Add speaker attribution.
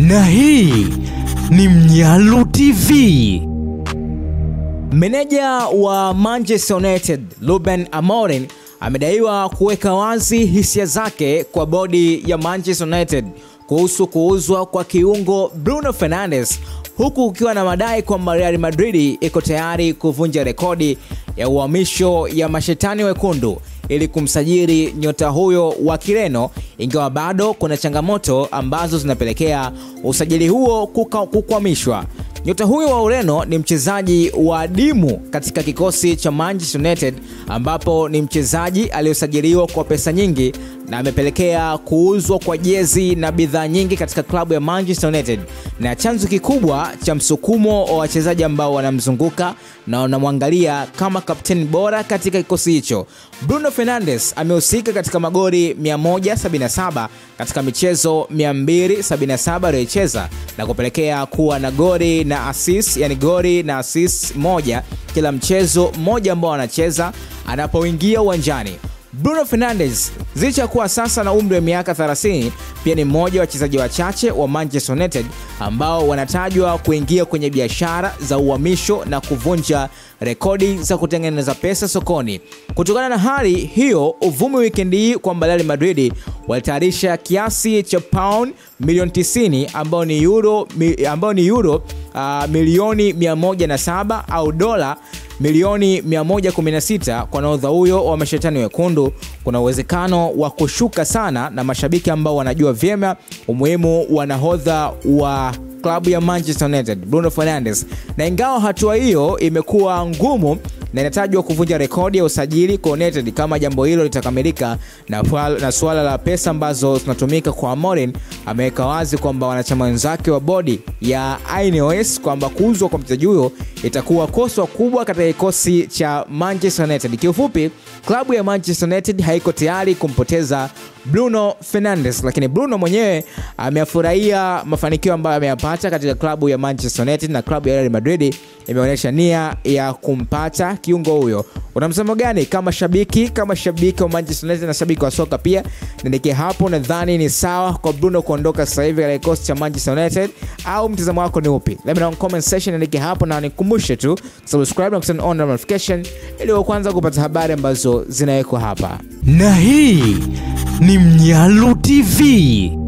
Speaker 1: Na hii ni Mnyalu TV. Meneja wa Manchester United Ruben Amorim amedaiwa kuweka wazi hisia zake kwa bodi ya Manchester United kuhusu kuuzwa kwa kiungo Bruno Fernandes, huku ukiwa na madai kwamba Real Madrid iko tayari kuvunja rekodi ya uhamisho ya mashetani wekundu ili kumsajili nyota huyo wa Kireno, ingawa bado kuna changamoto ambazo zinapelekea usajili huo kukwamishwa. Nyota huyo wa Ureno ni mchezaji wa dimu katika kikosi cha Manchester United, ambapo ni mchezaji aliyosajiliwa kwa pesa nyingi na amepelekea kuuzwa kwa jezi na bidhaa nyingi katika klabu ya Manchester United, na chanzo kikubwa cha msukumo wa wachezaji ambao wanamzunguka na wanamwangalia kama kapteni bora katika kikosi hicho. Bruno Fernandes amehusika katika magoli 177 katika michezo 277 aliyocheza na kupelekea kuwa na goli na assist, yani goli na assist moja kila mchezo mmoja ambao anacheza anapoingia uwanjani. Bruno Fernandes, licha kuwa sasa na umri wa miaka 30, pia ni mmoja wa wachezaji wachache wa Manchester United ambao wanatajwa kuingia kwenye biashara za uhamisho na kuvunja rekodi za kutengeneza pesa sokoni. Kutokana na hali hiyo, uvumi weekend hii kwamba Real Madrid walitayarisha kiasi cha pound milioni 90 ambao ni euro milioni 107 au dola milioni 116 kwa nahodha huyo wa mashetani wekundu. Kuna uwezekano wa kushuka sana na mashabiki ambao wanajua vyema umuhimu wa nahodha wa klabu ya Manchester United Bruno Fernandes, na ingawa hatua hiyo imekuwa ngumu na inatajwa kuvunja rekodi ya usajili kwa United kama jambo hilo litakamilika, na swala la pesa ambazo zinatumika kwa Amorim, ameweka wazi kwamba wanachama wenzake wa bodi ya Ineos kwamba kuuzwa kwa mchezaji huyo itakuwa kosa kubwa katika kikosi cha Manchester United. Kiufupi, klabu ya Manchester United haiko tayari kumpoteza Bruno Fernandes, lakini Bruno mwenyewe amefurahia mafanikio ambayo ameyapata katika klabu ya Manchester United, na klabu ya Real Madrid imeonyesha nia ya kumpata kiungo huyo. Unamsema gani kama shabiki wa Manchester United na shabiki wa soka pia? Niandike hapo, nadhani ni sawa kwa Bruno kuondoka sasa hivi katika kikosi cha Manchester United, au mtazamo wako ni upi? Let me know in comment section. Niandike hapo, na nikukumbushe tu subscribe na turn on notification ili uwe kwanza kupata habari ambazo zinawekwa hapa. Na hii ni Mnyalu TV.